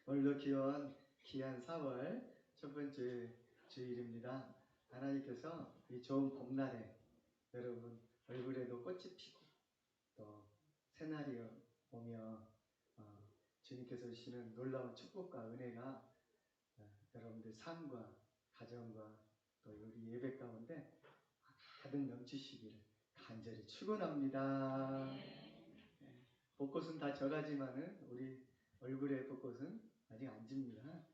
오늘도 귀한 4월 첫 번째 주일입니다. 하나님께서 이 좋은 봄날에 여러분 얼굴에도 꽃이 피고 또 새날이 오며 주님께서 주시는 놀라운 축복과 은혜가 여러분들 삶과 가정과 또 우리 예배 가운데 가득 넘치시기를 간절히 축원합니다. 벚꽃은 다 져가지만은 우리 얼굴의 벚꽃은 아직 안 집니다.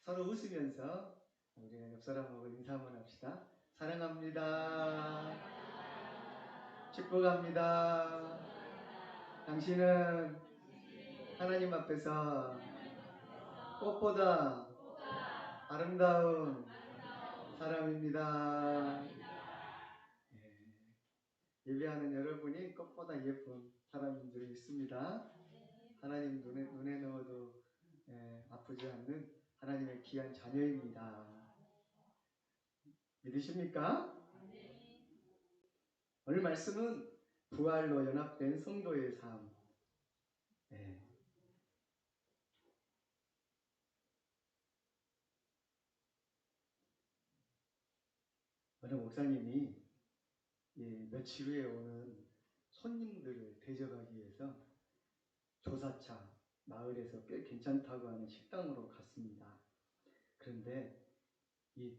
서로 웃으면서 우리 옆 사람하고 인사 한번 합시다. 사랑합니다. 축복합니다. 당신은 하나님 앞에서 꽃보다 아름다운 사람입니다. 예배하는 여러분이 꽃보다 예쁜 사람인 줄 믿습니다. 하나님 눈에 넣어도 아프지 않는 하나님의 귀한 자녀입니다. 믿으십니까? 오늘 말씀은 부활로 연합된 성도의 삶. 어느 목사님이 며칠 후에 오는 손님들을 대접하기 위해서 조사차 마을에서 꽤 괜찮다고 하는 식당으로 갔습니다. 그런데 이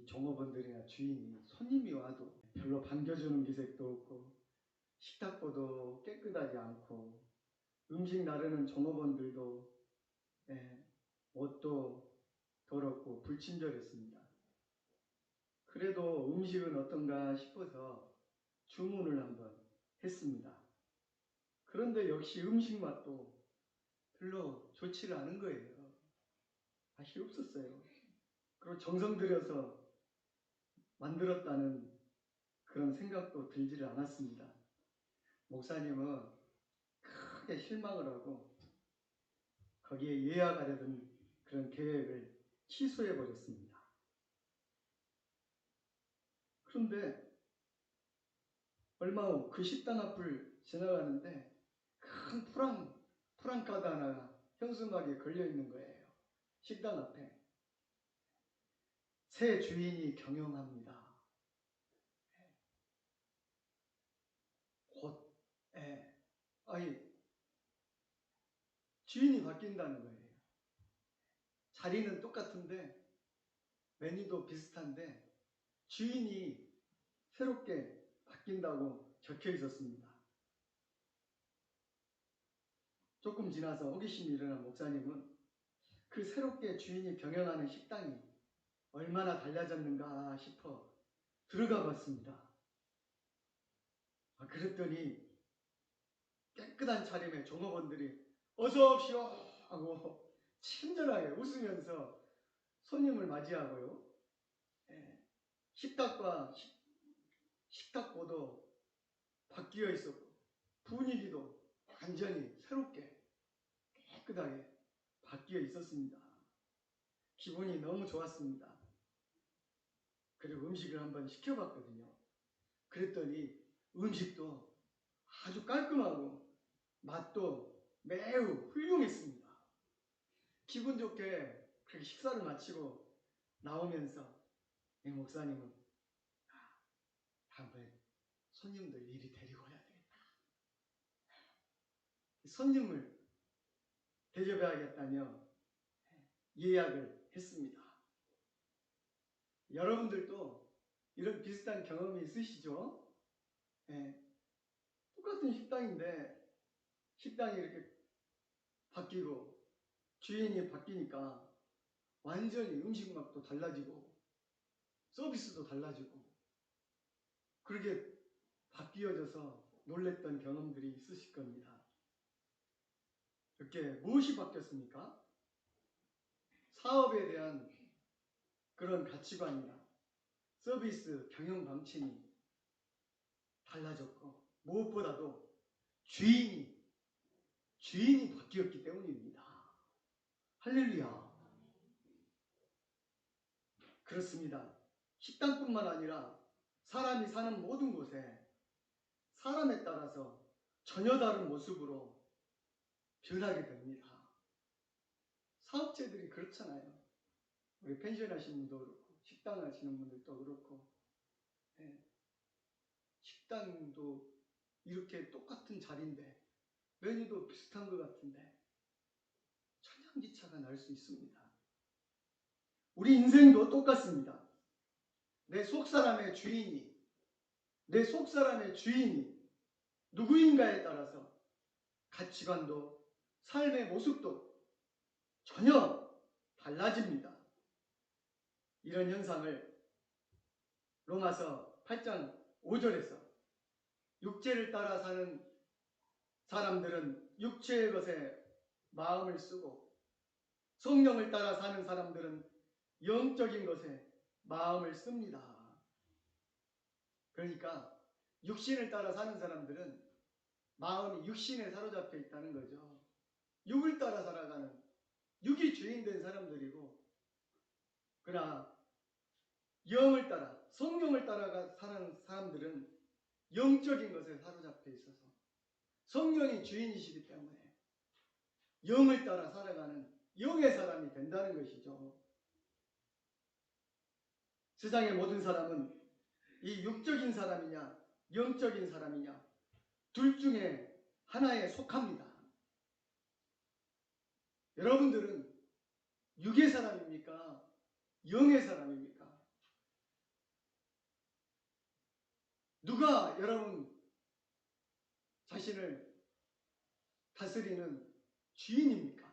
종업원들이나 주인이 손님이 와도 별로 반겨주는 기색도 없고 식탁보도 깨끗하지 않고 음식 나르는 종업원들도 옷도 더럽고 불친절했습니다. 그래도 음식은 어떤가 싶어서 주문을 한번 했습니다. 그런데 역시 음식 맛도 별로 좋지를 않은 거예요. 맛이 없었어요. 그리고 정성 들여서 만들었다는 그런 생각도 들지를 않았습니다. 목사님은 크게 실망을 하고 거기에 예약하려던 그런 계획을 취소해 버렸습니다. 그런데 얼마 후 그 식당 앞을 지나가는데 큰 프랑카드 하나가 현수막에 걸려 있는 거예요. 식당 앞에. 새 주인이 경영합니다. 곧, 주인이 바뀐다는 거예요. 자리는 똑같은데, 메뉴도 비슷한데, 주인이 새롭게 바뀐다고 적혀 있었습니다. 조금 지나서 호기심이 일어난 목사님은 그 새롭게 주인이 경영하는 식당이 얼마나 달라졌는가 싶어 들어가 봤습니다. 그랬더니 깨끗한 차림의 종업원들이 어서 오십시오 하고 친절하게 웃으면서 손님을 맞이하고요. 식탁보도 바뀌어 있었고 분위기도 완전히 새롭게 깨끗하게 바뀌어 있었습니다. 기분이 너무 좋았습니다. 그리고 음식을 한번 시켜봤거든요. 그랬더니 음식도 아주 깔끔하고 맛도 매우 훌륭했습니다. 기분 좋게 그렇게 식사를 마치고 나오면서 이 목사님은 다음번에 손님들 이리 데리고 와야 되겠다. 손님을 대접해야겠다며 예약을 했습니다. 여러분들도 이런 비슷한 경험이 있으시죠? 똑같은 식당인데 식당이 이렇게 바뀌고 주인이 바뀌니까 완전히 음식 맛도 달라지고 서비스도 달라지고 그렇게 바뀌어져서 놀랬던 경험들이 있으실 겁니다. 이렇게 무엇이 바뀌었습니까? 사업에 대한 그런 가치관이나 서비스 경영 방침이 달라졌고 무엇보다도 주인이 바뀌었기 때문입니다. 할렐루야. 그렇습니다. 식당뿐만 아니라 사람이 사는 모든 곳에 사람에 따라서 전혀 다른 모습으로 변하게 됩니다. 사업체들이 그렇잖아요. 우리 펜션 하시는 분도 그렇고 식당 하시는 분들도 그렇고, 예. 식당도 이렇게 똑같은 자리인데 메뉴도 비슷한 것 같은데 천양지차가 날 수 있습니다. 우리 인생도 똑같습니다. 내 속사람의 주인이 누구인가에 따라서 가치관도 삶의 모습도 전혀 달라집니다. 이런 현상을 로마서 8장 5절에서 육체를 따라 사는 사람들은 육체의 것에 마음을 쓰고 성령을 따라 사는 사람들은 영적인 것에 마음을 씁니다. 그러니까 육신을 따라 사는 사람들은 마음이 육신에 사로잡혀 있다는 거죠. 육을 따라 살아가는, 육이 주인된 사람들이고, 그러나 영을 따라, 성령을 따라 사는 사람들은 영적인 것에 사로잡혀 있어서 성령이 주인이시기 때문에 영을 따라 살아가는 영의 사람이 된다는 것이죠. 세상의 모든 사람은 이 육적인 사람이냐 영적인 사람이냐 둘 중에 하나에 속합니다. 여러분들은 육의 사람입니까? 영의 사람입니까? 누가 여러분 자신을 다스리는 주인입니까?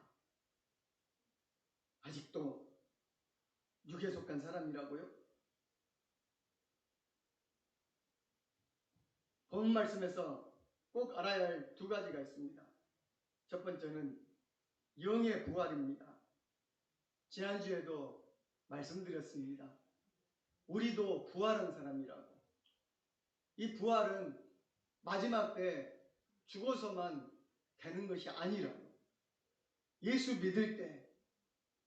아직도 육에 속한 사람이라고요? 본 말씀에서 꼭 알아야 할 두 가지가 있습니다. 첫 번째는 영의 부활입니다. 지난주에도 말씀드렸습니다. 우리도 부활한 사람이라고. 이 부활은 마지막 때 죽어서만 되는 것이 아니라고. 예수 믿을 때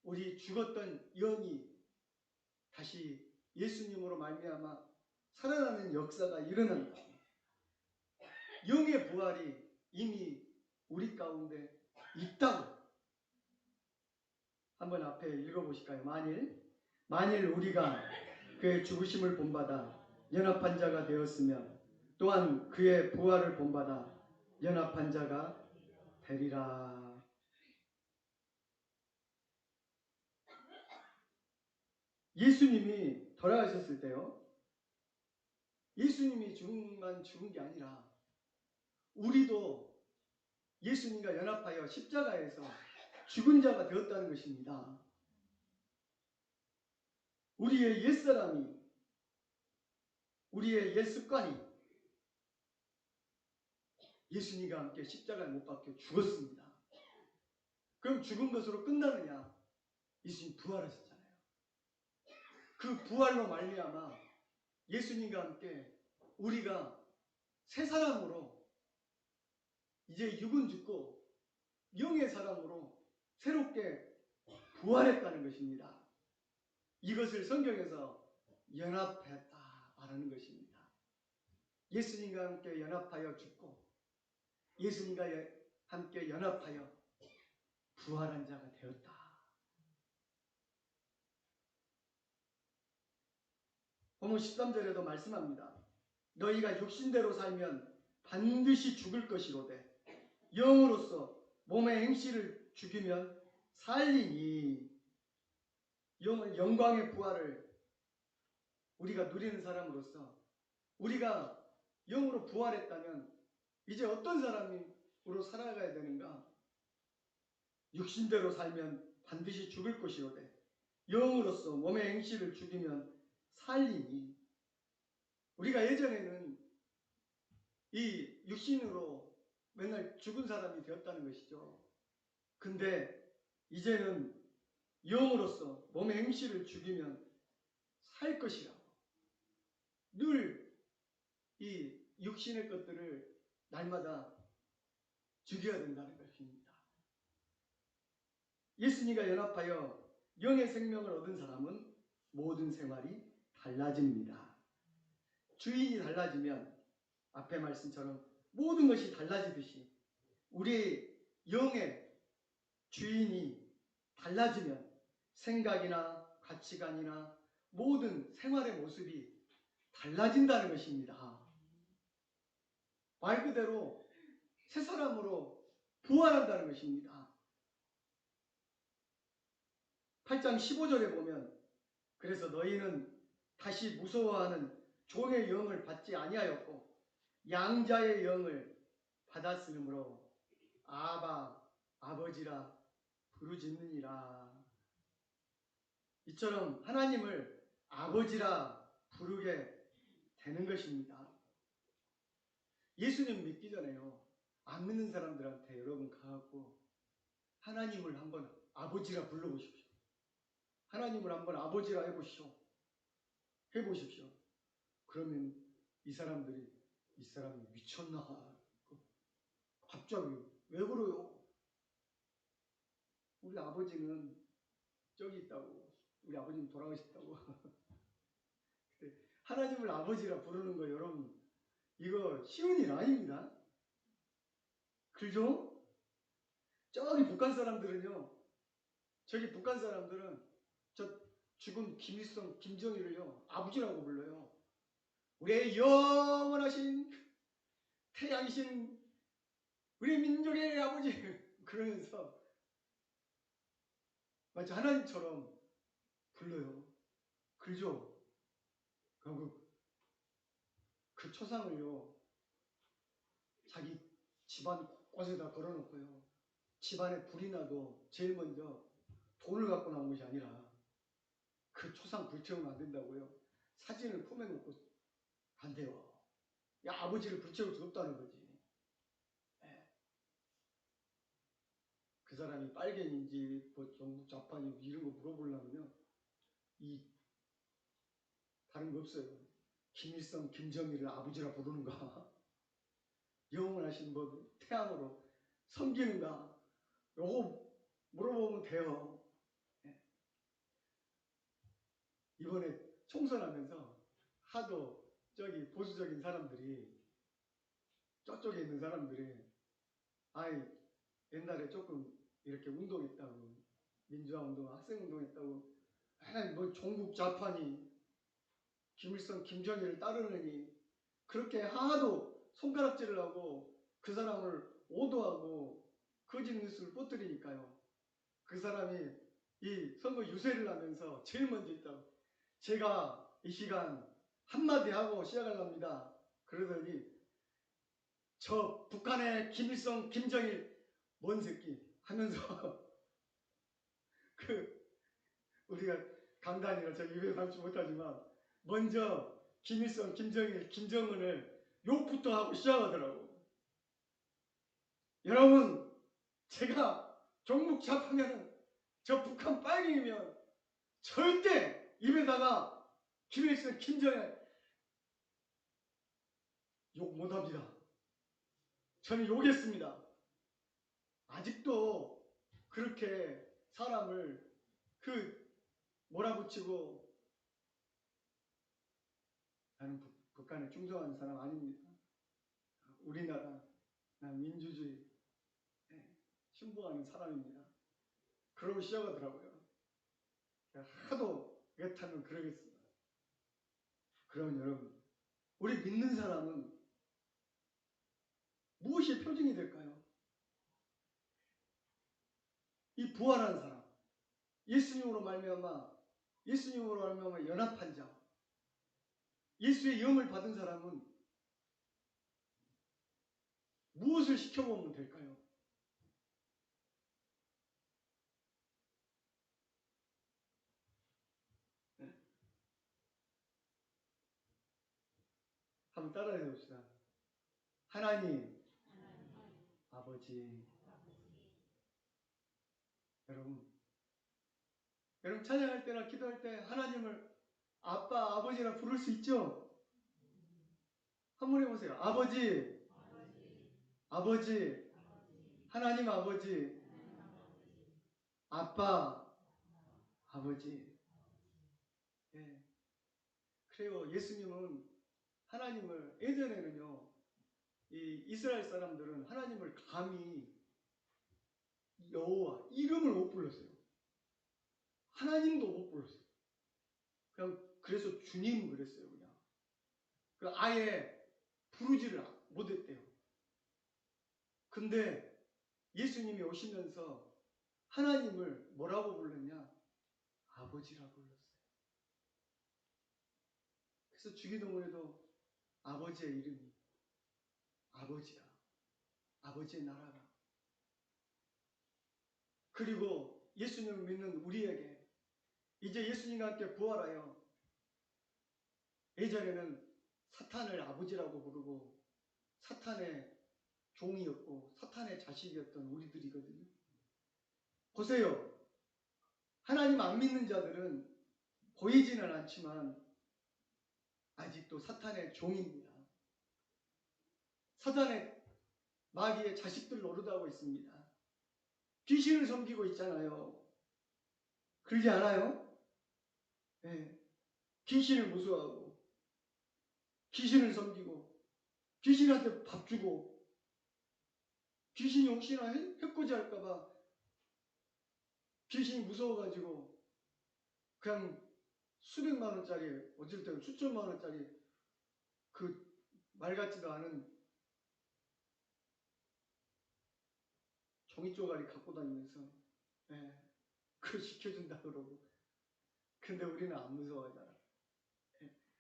우리 죽었던 영이 다시 예수님으로 말미암아 살아나는 역사가 일어난다. 영의 부활이 이미 우리 가운데 있다고. 한번 앞에 읽어보실까요? 만일 우리가 그의 죽으심을 본받아 연합한 자가 되었으면 또한 그의 부활을 본받아 연합한 자가 되리라. 예수님이 돌아가셨을 때요, 예수님이 죽은 게 아니라 우리도 예수님과 연합하여 십자가에서 죽은 자가 되었다는 것입니다. 우리의 옛사람이, 우리의 옛습관이 예수님과 함께 십자가에 못 박혀 죽었습니다. 그럼 죽은 것으로 끝나느냐? 예수님 부활하셨잖아요. 그 부활로 말미암아 예수님과 함께 우리가 새 사람으로 이제 육은 죽고 영의 사람으로 새롭게 부활했다는 것입니다. 이것을 성경에서 연합했다 말하는 것입니다. 예수님과 함께 연합하여 죽고 예수님과 함께 연합하여 부활한 자가 되었다. 본문 13절에도 말씀합니다. 너희가 육신대로 살면 반드시 죽을 것이로되 영으로서 몸의 행실을 죽이면 살리니. 영광의 부활을 우리가 누리는 사람으로서 우리가 영으로 부활했다면 이제 어떤 사람으로 살아가야 되는가? 육신대로 살면 반드시 죽을 것이로되 영으로서 몸의 행실을 죽이면 살리니. 우리가 예전에는 이 육신으로 맨날 죽은 사람이 되었다는 것이죠. 근데 이제는 영으로서 몸의 행실을 죽이면 살 것이라고. 늘 이 육신의 것들을 날마다 죽여야 된다는 것입니다. 예수님과 연합하여 영의 생명을 얻은 사람은 모든 생활이 달라집니다. 주인이 달라지면 앞의 말씀처럼 모든 것이 달라지듯이 우리 영의 주인이 달라지면 생각이나 가치관이나 모든 생활의 모습이 달라진다는 것입니다. 말 그대로 새 사람으로 부활한다는 것입니다. 8장 15절에 보면 그래서 너희는 다시 무서워하는 종의 영을 받지 아니하였고 양자의 영을 받았으므로 아바 아버지라 부르짖느니라. 이처럼 하나님을 아버지라 부르게 되는 것입니다. 예수님 믿기 전에요, 안 믿는 사람들한테 여러분 가갖고 하나님을 한번 아버지라 불러보십시오. 하나님을 한번 아버지라 해보십시오. 그러면 이 사람이 미쳤나? 갑자기 왜 그래요? 우리 아버지는 저기 있다고. 우리 아버지는 돌아가셨다고. 하나님을 아버지라 부르는 거 여러분, 이거 쉬운 일 아닙니다. 그죠? 저기 북한 사람들은요, 저 죽은 김일성, 김정일을요 아버지라고 불러요. 우리의 영원하신 태양이신 우리 민족의 아버지 그러면서 마치 하나님처럼 불러요. 그죠? 그 초상을요 자기 집안 곳에다 걸어놓고요, 집안에 불이 나도 제일 먼저 돈을 갖고 나온 것이 아니라 그 초상 불태우면 안 된다고요. 사진을 품에 놓고 간대요. 야, 아버지를 불태울 수 없다는 거지. 네. 그 사람이 빨갱인지 뭐 영국 좌판인지 이런 거 물어보려면요, 이 다른 거 없어요. 김일성, 김정일을 아버지라 부르는가? 영원하신 뭐 태양으로 섬기는가? 요거 물어보면 돼요. 네. 이번에 총선하면서 하도 저기 보수적인 사람들이, 저쪽에 있는 사람들이 아이 옛날에 조금 이렇게 운동했다고, 민주화 운동, 학생 운동했다고, 뭐 종북 좌파니 김일성, 김정일을 따르느니 그렇게 하도 손가락질을 하고 그 사람을 오도하고 거짓 뉴스를 퍼뜨리니까요, 그 사람이 이 선거 유세를 하면서 제일 먼저 있다고, 제가 이 시간 한마디 하고 시작하랍니다. 그러더니 저 북한의 김일성, 김정일 뭔 새끼 하면서 우리가 강단이라 저 입에 담지 못하지만 먼저 김일성, 김정일, 김정은을 욕부터 하고 시작하더라고. 여러분, 제가 종북 좌파면 저 북한 빨갱이면 절대 입에다가 김일성, 김정일 욕 못합니다. 저는 욕했습니다. 아직도 그렇게 사람을 몰아붙이고, 나는 북한에 충성한 사람 아닙니다. 우리나라 민주주의 신봉하는 사람입니다. 그러고 시작하더라고요. 하도 외타면 그러겠습니다. 그러면 여러분, 우리 믿는 사람은 무엇이 표징이 될까요? 이 부활한 사람, 예수님으로 말미암아 연합한 자, 예수의 영을 받은 사람은 무엇을 시켜보면 될까요? 네? 한번 따라해 봅시다. 하나님, 아버지. 여러분 찬양할 때나 기도할 때 하나님을 아빠, 아버지라 부를 수 있죠? 한번 해보세요. 아버지, 아버지, 하나님 아버지, 아빠, 아버지. 예. 그래요. 예수님은 하나님을, 예전에는요, 이 이스라엘 사람들은 하나님을 감히 여호와 이름을 못 불렀어요. 하나님도 못 불렀어요. 그냥 그래서 주님 그랬어요. 그냥 아예 부르지를 못했대요. 근데 예수님이 오시면서 하나님을 뭐라고 불렀냐? 아버지라고 불렀어요. 그래서 주기도문에도 아버지의 이름이 아버지가, 아버지의 나라가. 그리고 예수님을 믿는 우리에게 이제 예수님과 함께 부활하여, 예전에는 사탄을 아버지라고 부르고 사탄의 종이었고 사탄의 자식이었던 우리들이거든요. 보세요. 하나님 안 믿는 자들은 보이지는 않지만 아직도 사탄의 종입니다. 사탄의 마귀의 자식들 노릇하고 있습니다. 귀신을 섬기고 있잖아요. 그러지 않아요? 네. 귀신을 무서워하고 귀신을 섬기고 귀신한테 밥 주고 귀신이 혹시나 해코지 할까봐 귀신이 무서워가지고 그냥 수백만 원짜리, 어쩔 때는 수천만 원짜리 그 말 같지도 않은 종이 쪼가리 갖고 다니면서 그걸 시켜준다 그러고. 근데 우리는 안 무서워하잖아.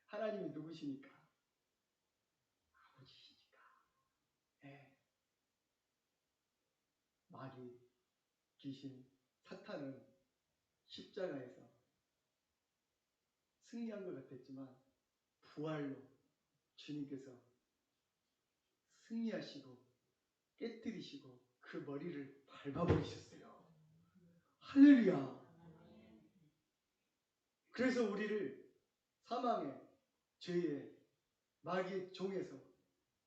하나님이 누구시니까? 아버지시니까. 마귀, 귀신, 사탄은 십자가에서 승리한 것 같았지만 부활로 주님께서 승리하시고 깨뜨리시고 그 머리를 밟아버리셨어요. 할렐루야. 그래서 우리를 사망의 죄의 마귀의 종에서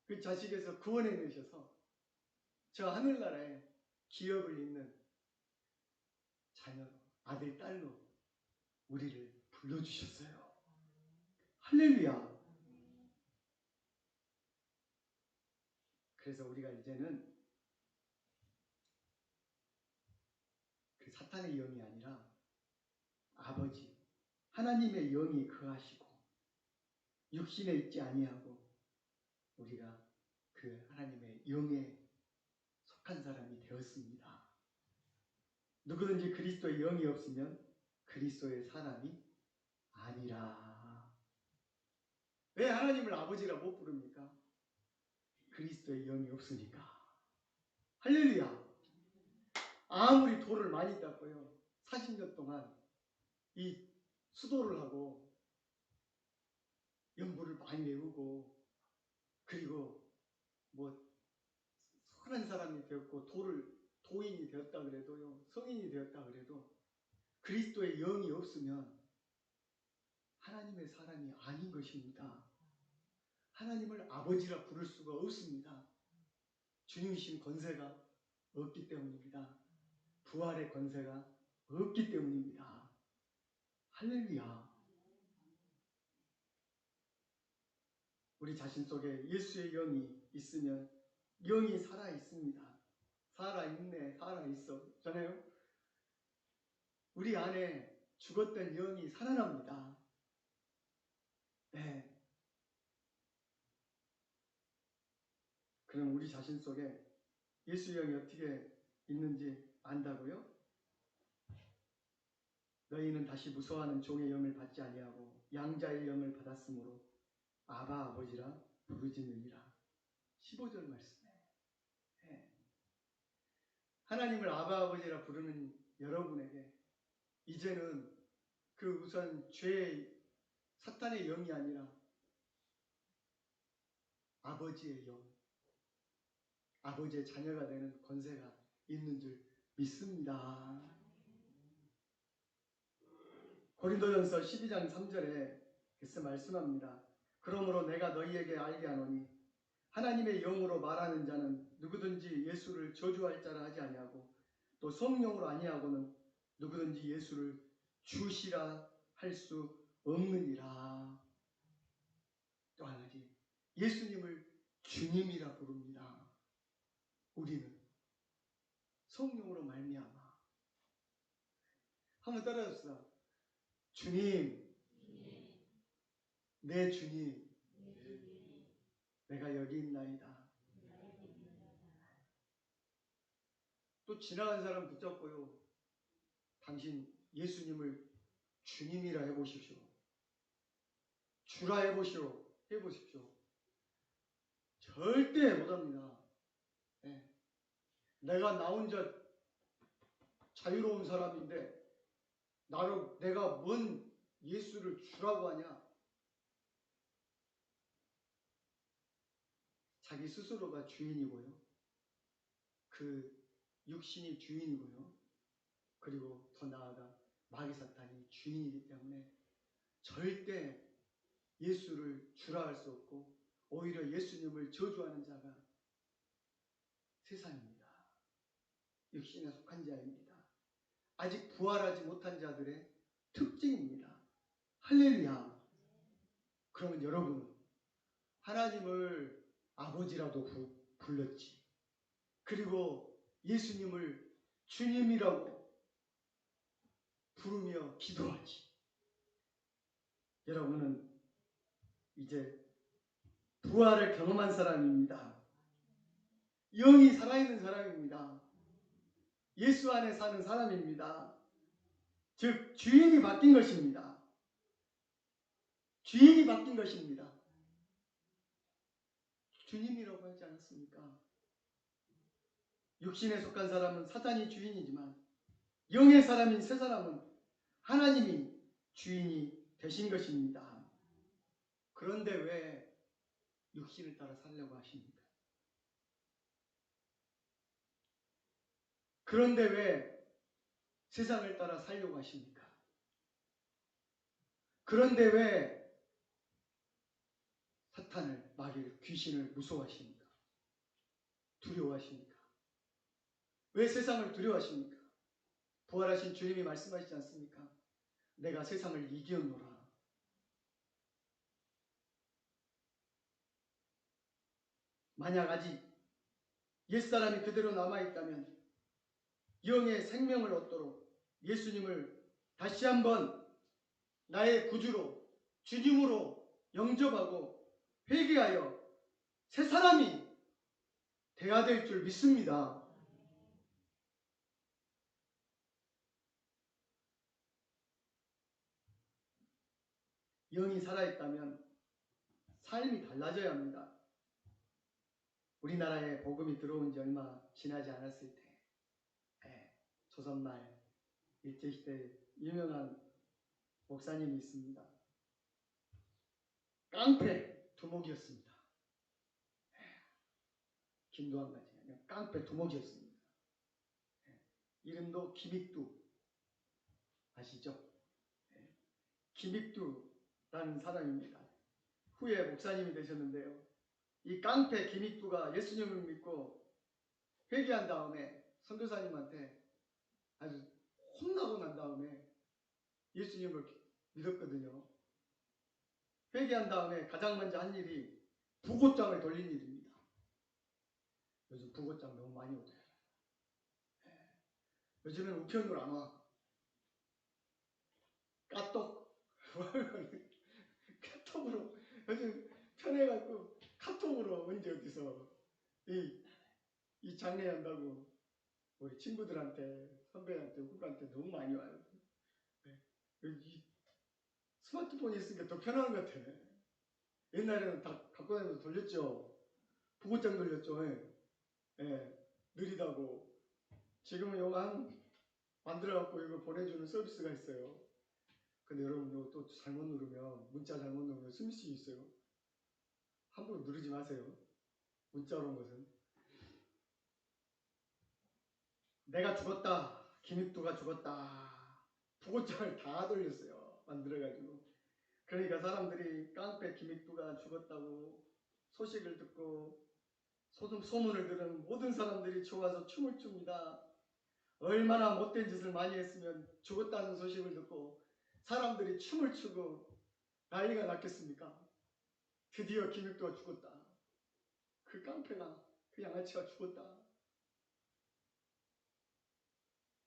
그 자식에서 구원해 내셔서 저 하늘나라에 기업을 잇는 자녀로, 아들, 딸로 우리를 불러주셨어요. 할렐루야. 그래서 우리가 이제는 그 사탄의 영이 아니라 아버지 하나님의 영이 거하시고 육신에 있지 아니하고 우리가 그 하나님의 영에 속한 사람이 되었습니다. 누구든지 그리스도의 영이 없으면 그리스도의 사람이 아니라. 왜 하나님을 아버지라 못 부릅니까? 그리스도의 영이 없으니까. 할렐루야. 아무리 돌을 많이 닦고요 40년 동안 이 수도를 하고 연구를 많이 외우고 그리고 뭐 선한 사람이 되었고 도인이 되었다 그래도요, 성인이 되었다 그래도 그리스도의 영이 없으면 하나님의 사람이 아닌 것입니다. 하나님을 아버지라 부를 수가 없습니다. 주님이신 권세가 없기 때문입니다. 부활의 권세가 없기 때문입니다. 할렐루야. 우리 자신 속에 예수의 영이 있으면 영이 살아있습니다. 살아있네, 살아있어. 잖아요. 우리 안에 죽었던 영이 살아납니다. 네. 그럼 우리 자신 속에 예수의 영이 어떻게 있는지 안다고요? 너희는 다시 무서워하는 종의 영을 받지 아니하고 양자의 영을 받았으므로 아바 아버지라 부르짖느니라. 15절 말씀에 하나님을 아바 아버지라 부르는 여러분에게 이제는 그 우선 죄의 사탄의 영이 아니라 아버지의 영, 아버지의 자녀가 되는 권세가 있는 줄 믿습니다. 고린도전서 12장 3절에 그래서 말씀합니다. 그러므로 내가 너희에게 알게 하노니 하나님의 영으로 말하는 자는 누구든지 예수를 저주할 자라 하지 아니하고 또 성령으로 아니하고는 누구든지 예수를 주시라 할 수 없느니라. 또 한 가지 예수님을 주님이라 부릅니다. 우리는 성령으로 말미암아 한번 따라합시다. 주님, 내 주님, 내가 여기 있나이다. 또 지나간 사람 붙잡고요. 당신 예수님을 주님이라 해보십시오. 주라 해보시오. 해보십시오. 절대 못합니다. 네. 내가 나 혼자 자유로운 사람인데 내가 뭔 예수를 주라고 하냐? 자기 스스로가 주인이고요. 그 육신이 주인이고요. 그리고 더 나아가 마귀 사탄이 주인이기 때문에 절대 예수를 주라 할 수 없고 오히려 예수님을 저주하는 자가 세상입니다. 육신에 속한 자입니다. 아직 부활하지 못한 자들의 특징입니다. 할렐루야. 그러면 여러분은 하나님을 아버지라도 불렀지. 그리고 예수님을 주님이라고 부르며 기도하지. 여러분은 이제 부활을 경험한 사람입니다. 영이 살아있는 사람입니다. 예수 안에 사는 사람입니다. 즉 주인이 바뀐 것입니다. 주인이 바뀐 것입니다. 주님이라고 하지 않았습니까? 육신에 속한 사람은 사탄이 주인이지만 영의 사람인 새 사람은 하나님이 주인이 되신 것입니다. 그런데 왜 육신을 따라 살려고 하십니까? 그런데 왜 세상을 따라 살려고 하십니까? 그런데 왜 사탄을, 마귀를, 귀신을 무서워하십니까? 두려워하십니까? 왜 세상을 두려워하십니까? 부활하신 주님이 말씀하시지 않습니까? 내가 세상을 이기었노라. 만약 아직 옛사람이 그대로 남아있다면 영의 생명을 얻도록 예수님을 다시 한번 나의 구주로 주님으로 영접하고 회개하여 새 사람이 돼야 될 줄 믿습니다. 영이 살아있다면 삶이 달라져야 합니다. 우리나라에 복음이 들어온 지 얼마 지나지 않았을 때 조선말 일제시대 유명한 목사님이 있습니다. 깡패 두목이었습니다. 김도한 같이 그냥 깡패 두목이었습니다. 이름도 김익두 아시죠? 김익두라는 사람입니다. 후에 목사님이 되셨는데요. 이 깡패 김익두가 예수님을 믿고 회개한 다음에 선교사님한테 아주 혼나고 난 다음에 예수님을 믿었거든요. 회개한 다음에 가장 먼저 한 일이 부고장을 돌린 일입니다. 요즘 부고장 너무 많이 오더라고요. 요즘엔 우편으로 안 와. 카톡으로 요즘 편해갖고 카톡으로 언제 어디서 이 장례 한다고 우리 친구들한테 선배한테 후배한테 너무 많이 와요. 이 스마트폰이 있으니까 더 편한 것 같아. 옛날에는 다 갖고 다니면서 돌렸죠. 부고장 돌렸죠. 느리다고. 지금은 이거 만들어갖고 이거 보내주는 서비스가 있어요. 근데 여러분 이거 또 잘못 누르면 문자 잘못 누르면 스미싱이 있어요. 함부로 누르지 마세요. 문자로 온 것은 내가 죽었다. 김익두가 죽었다. 부고장을 다 돌렸어요. 만들어가지고. 그러니까 사람들이 깡패 김익두가 죽었다고 소식을 듣고 소문을 들은 모든 사람들이 좋아서 춤을 춥니다. 얼마나 못된 짓을 많이 했으면 죽었다는 소식을 듣고 사람들이 춤을 추고 난리가 났겠습니까? 드디어 김익두가 죽었다. 그 깡패가, 그 양아치가 죽었다.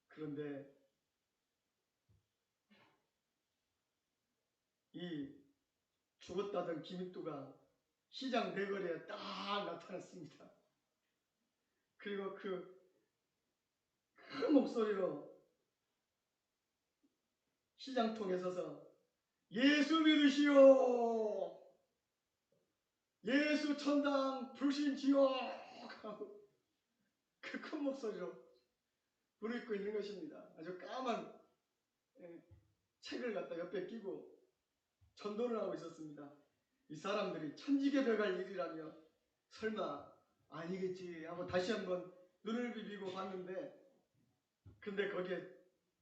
그런데 이 죽었다던 김익두가 시장 대거리에 딱 나타났습니다. 그리고 그 큰 목소리로 시장통에 서서 예수 믿으시오, 예수 천당 불신지옥 하고 그 큰 목소리로 부르짖고 있는 것입니다. 아주 까만 책을 갖다 옆에 끼고 전도를 하고 있었습니다. 이 사람들이 천지개벽할 일이라며 설마 아니겠지 하고 다시 한번 눈을 비비고 봤는데, 근데 거기에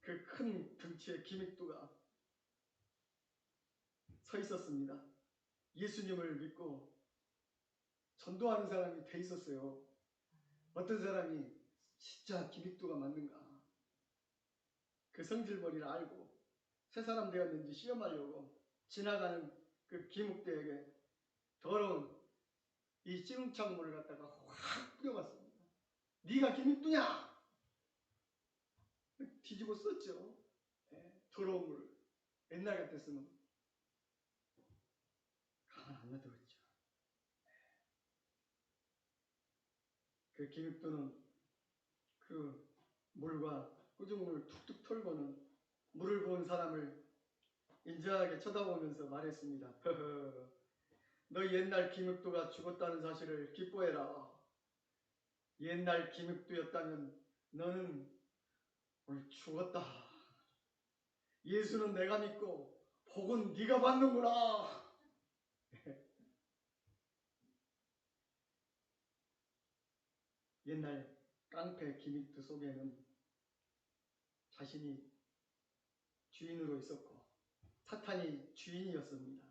그 큰 등치의 김익두가 서 있었습니다. 예수님을 믿고 전도하는 사람이 돼 있었어요. 어떤 사람이 진짜 김익두가 맞는가, 그 성질머리를 알고 새 사람 되었는지 시험하려고 지나가는 그 김익두에게 더러운 이 찌릉창물을 갖다가 확 뿌려봤습니다. 네가 김익두냐? 뒤집어 썼죠. 더러운 물. 옛날 같았으면 가만 안 놔두었죠. 그 김익두는 그 물과 꾸중물을 툭툭 털고는 물을 부은 사람을 인자하게 쳐다보면서 말했습니다. 허허, 너 옛날 김익두가 죽었다는 사실을 기뻐해라. 옛날 김익두였다면 너는 오늘 죽었다. 예수는 내가 믿고 복은 네가 받는구나. 옛날 깡패 김익두 속에는 자신이 주인으로 있었고 사탄이 주인이었습니다.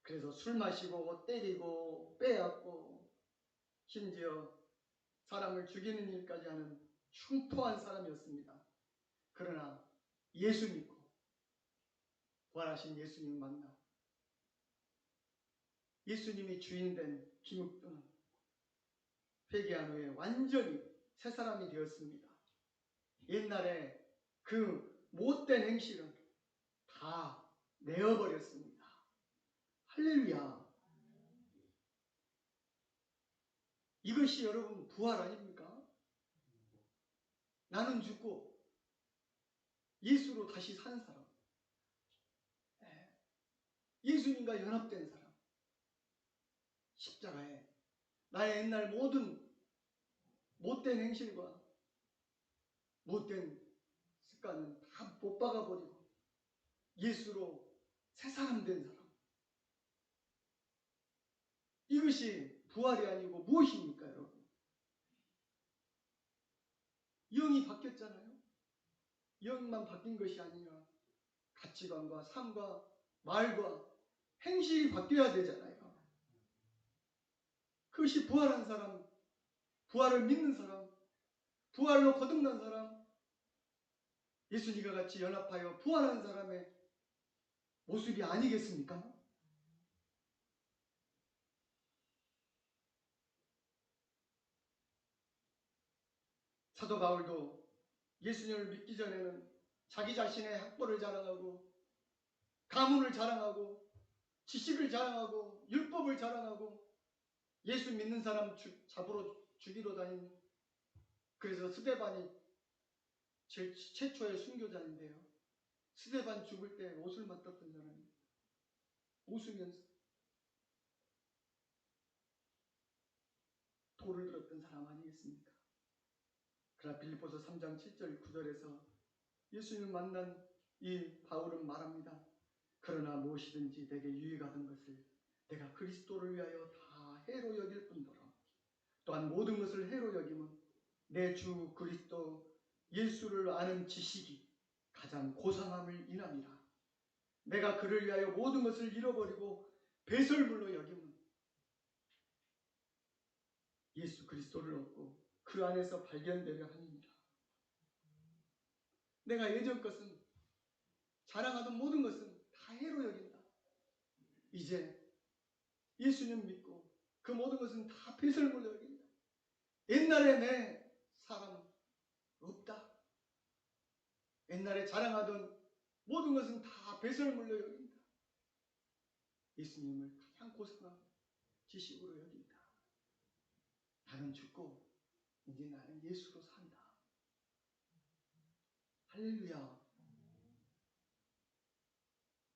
그래서 술 마시고 때리고 빼앗고 심지어 사람을 죽이는 일까지 하는 흉포한 사람이었습니다. 그러나 예수 믿고 부활하신 예수님 만나 예수님이 주인된 김익두는 회개한 후에 완전히 새 사람이 되었습니다. 옛날에 그 못된 행실은 다 내어버렸습니다. 할렐루야. 이것이 여러분 부활 아닙니까? 나는 죽고 예수로 다시 사는 사람, 예수님과 연합된 사람, 십자가에 나의 옛날 모든 못된 행실과 못된 습관은 다 못 박아버리고 예수로 새 사람 된 사람, 이것이 부활이 아니고 무엇입니까 여러분? 영이 바뀌었잖아요. 영만 바뀐 것이 아니라 가치관과 삶과 말과 행실이 바뀌어야 되잖아요. 그것이 부활한 사람, 부활을 믿는 사람, 부활로 거듭난 사람, 예수님과 같이 연합하여 부활한 사람의 모습이 아니겠습니까? 사도 바울도 예수님을 믿기 전에는 자기 자신의 학벌을 자랑하고 가문을 자랑하고 지식을 자랑하고 율법을 자랑하고 예수 믿는 사람 잡으러 죽이러 다니는, 그래서 스데반이 최초의 순교자인데요. 스데반 죽을 때 옷을 맡았던 사람입니다. 웃으면서 돌을 들었던 사람 아니겠습니까? 그러나 빌립보서 3장 7절 9절에서 예수님을 만난 이 바울은 말합니다. 그러나 무엇이든지 내게 유익하던 것을 내가 그리스도를 위하여 다 해로 여길 뿐더러 또한 모든 것을 해로 여김은 내 주 그리스도 예수를 아는 지식이 가장 고상함을 인함이라. 내가 그를 위하여 모든 것을 잃어버리고 배설물로 여김은 예수 그리스도를 얻고 그 안에서 발견되려 함이니라. 내가 예전 것은, 자랑하던 모든 것은 다 해로 여긴다. 이제 예수님 믿고 그 모든 것은 다 배설물로 여긴다. 옛날에 내 사람은 없다. 옛날에 자랑하던 모든 것은 다 배설물로 여긴다. 예수님을 가장 고상한 지식으로 여긴다. 나는 죽고 이제 나는 예수로 산다. 할렐루야.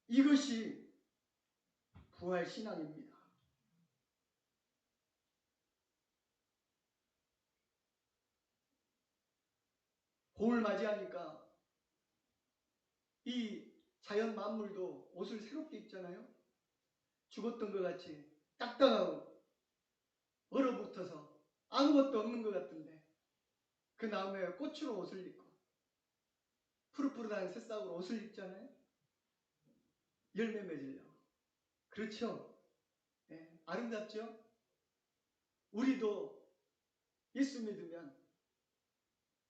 이것이 부활 신앙입니다. 봄을 맞이하니까 이 자연 만물도 옷을 새롭게 입잖아요. 죽었던 것 같이 딱딱하고 얼어붙어서 아무것도 없는 것 같은데 그 나무에 꽃으로 옷을 입고 푸릇푸릇한 새싹으로 옷을 입잖아요. 열매 맺으려고. 그렇죠? 네, 아름답죠? 우리도 예수 믿으면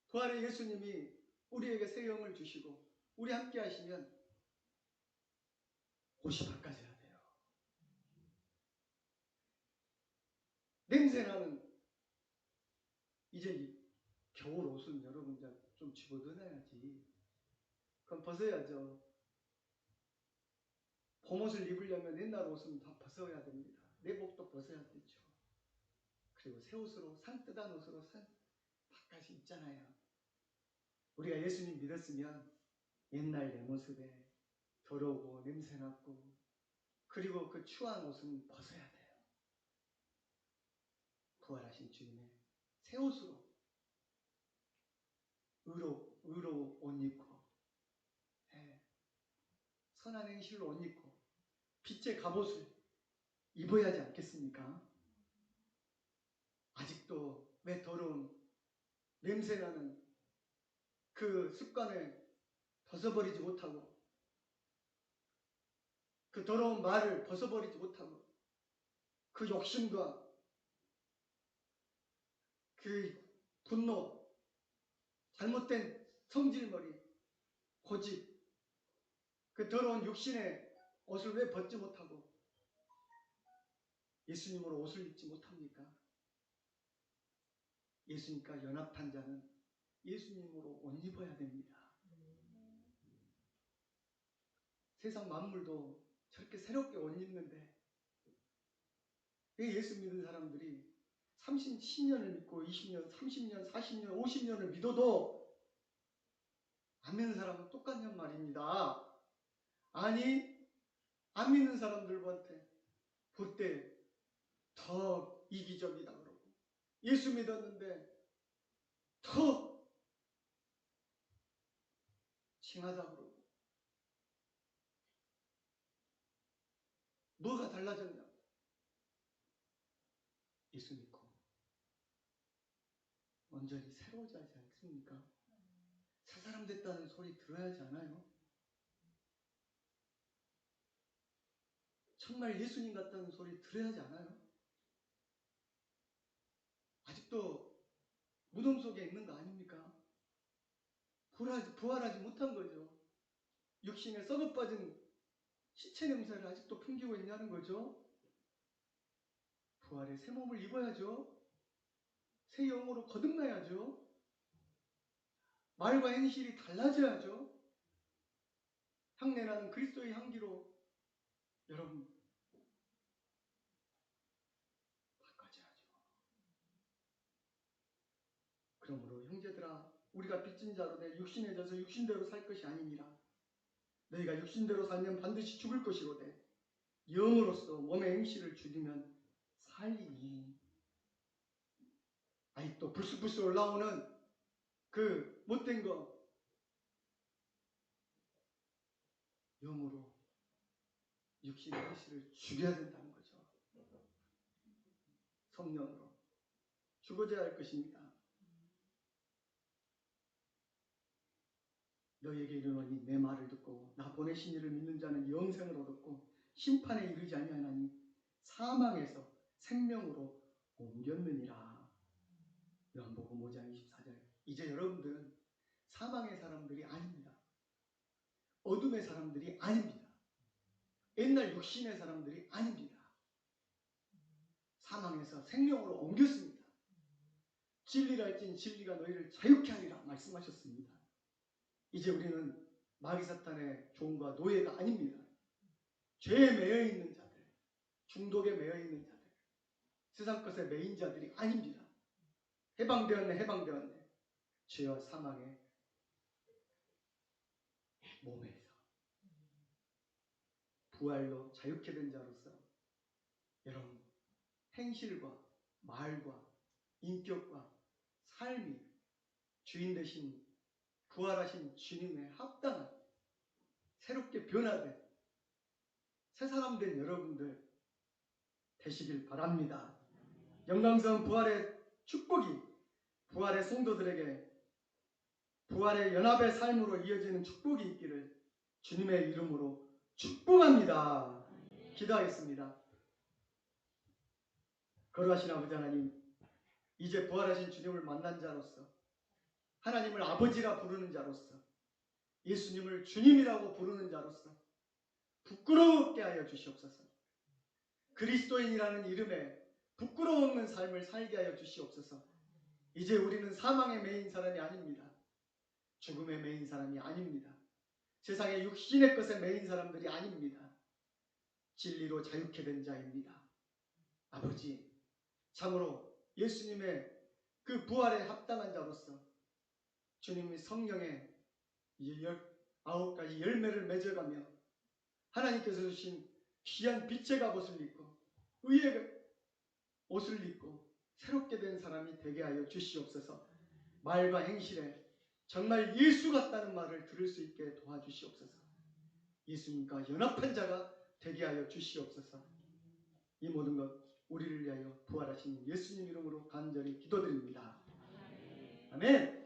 부활의 예수님이 우리에게 새 영을 주시고 우리 함께 하시면 옷이 바꿔져야 돼요. 냄새나는 이제 이 겨울 옷은 여러분 좀 집어넣어야지. 그럼 벗어야죠. 봄옷을 입으려면 옛날 옷은 다 벗어야 됩니다. 내복도 벗어야 되죠. 그리고 새 옷으로 산뜻한 옷으로 바깥이 입잖아요. 우리가 예수님 믿었으면 옛날 내 모습에 더러우고 냄새났고 그리고 그 추한 옷은 벗어야 돼요. 부활하신 주님의 새 옷으로 의로 옷 입고 선한 행실로 옷 입고 빛의 갑옷을 입어야 하지 않겠습니까? 아직도 왜 더러운 냄새나는 그 습관을 벗어버리지 못하고 그 더러운 말을 벗어버리지 못하고 그 욕심과 그 분노, 잘못된 성질머리, 고집, 그 더러운 육신의 옷을 왜 벗지 못하고 예수님으로 옷을 입지 못합니까? 예수님과 연합한 자는 예수님으로 옷 입어야 됩니다. 세상 만물도 저렇게 새롭게 옷 입는데 왜 예수 믿는 사람들이 10년을 믿고 20년, 30년, 40년, 50년을 믿어도 안 믿는 사람은 똑같냔 말입니다. 아니, 안 믿는 사람들한테 볼 때 더 이기적이다 그러고 예수 믿었는데 더 칭하다 그러고 뭐가 달라졌냐? 예수 믿고 완전히 새로워지지 않습니까? 새 사람 됐다는 소리 들어야 하지 않아요? 정말 예수님 같다는 소리 들어야 하지 않아요? 아직도 무덤 속에 있는 거 아닙니까? 부활하지 못한 거죠. 육신에 썩어빠진 시체 냄새를 아직도 풍기고 있냐는 거죠. 부활의 새 몸을 입어야죠. 새 영으로 거듭나야죠. 말과 행실이 달라져야죠. 향내나는 그리스도의 향기로 여러분 바꿔줘야죠. 그러므로 형제들아 우리가 빚진 자로 내 육신에 져서 육신대로 살 것이 아니니라. 너희가 육신대로 살면 반드시 죽을 것이로되 영으로서 몸의 행실을 죽이면 살리니. 아직도 불쑥불쑥 올라오는 그 못된 거 영으로 육신의 행실을 죽여야 된다는 거죠. 성령으로 죽어져야 할 것입니다. 너희에게 이르노니 내 말을 듣고 나 보내신 이를 믿는 자는 영생을 얻었고 심판에 이르지 아니하나니 사망에서 생명으로 옮겼느니라. 요한복음 5장 24절. 이제 여러분들은 사망의 사람들이 아닙니다. 어둠의 사람들이 아닙니다. 옛날 육신의 사람들이 아닙니다. 사망에서 생명으로 옮겼습니다. 진리라 할지니 진리가 너희를 자유케 하리라 말씀하셨습니다. 이제 우리는 마귀 사탄의 종과 노예가 아닙니다. 죄에 매여 있는 자들, 중독에 매여 있는 자들, 세상 것에 매인 자들이 아닙니다. 해방되었네, 해방되었네. 죄와 사망의 몸에서 부활로 자유케 된 자로서 여러분 행실과 말과 인격과 삶이 주인 되신 부활하신 주님의 합당한 새롭게 변화된 새 사람 된 여러분들 되시길 바랍니다. 영광스러운 부활의 축복이 부활의 성도들에게 부활의 연합의 삶으로 이어지는 축복이 있기를 주님의 이름으로 축복합니다. 기도하겠습니다. 거룩하신 아버지 하나님, 이제 부활하신 주님을 만난 자로서 하나님을 아버지라 부르는 자로서 예수님을 주님이라고 부르는 자로서 부끄러웠게 하여 주시옵소서. 그리스도인이라는 이름에 부끄러움 없는 삶을 살게 하여 주시옵소서. 이제 우리는 사망에 매인 사람이 아닙니다. 죽음에 매인 사람이 아닙니다. 세상의 육신의 것에 매인 사람들이 아닙니다. 진리로 자유케 된 자입니다. 아버지, 참으로 예수님의 그 부활에 합당한 자로서 주님의 성령의 19가지 열매를 맺어가며 하나님께서 주신 귀한 빛의 갑옷을 입고 의의 옷을 입고 새롭게 된 사람이 되게 하여 주시옵소서. 말과 행실에 정말 예수 같다는 말을 들을 수 있게 도와주시옵소서. 예수님과 연합한 자가 되게 하여 주시옵소서. 이 모든 것 우리를 위하여 부활하신 예수님 이름으로 간절히 기도드립니다. 아멘.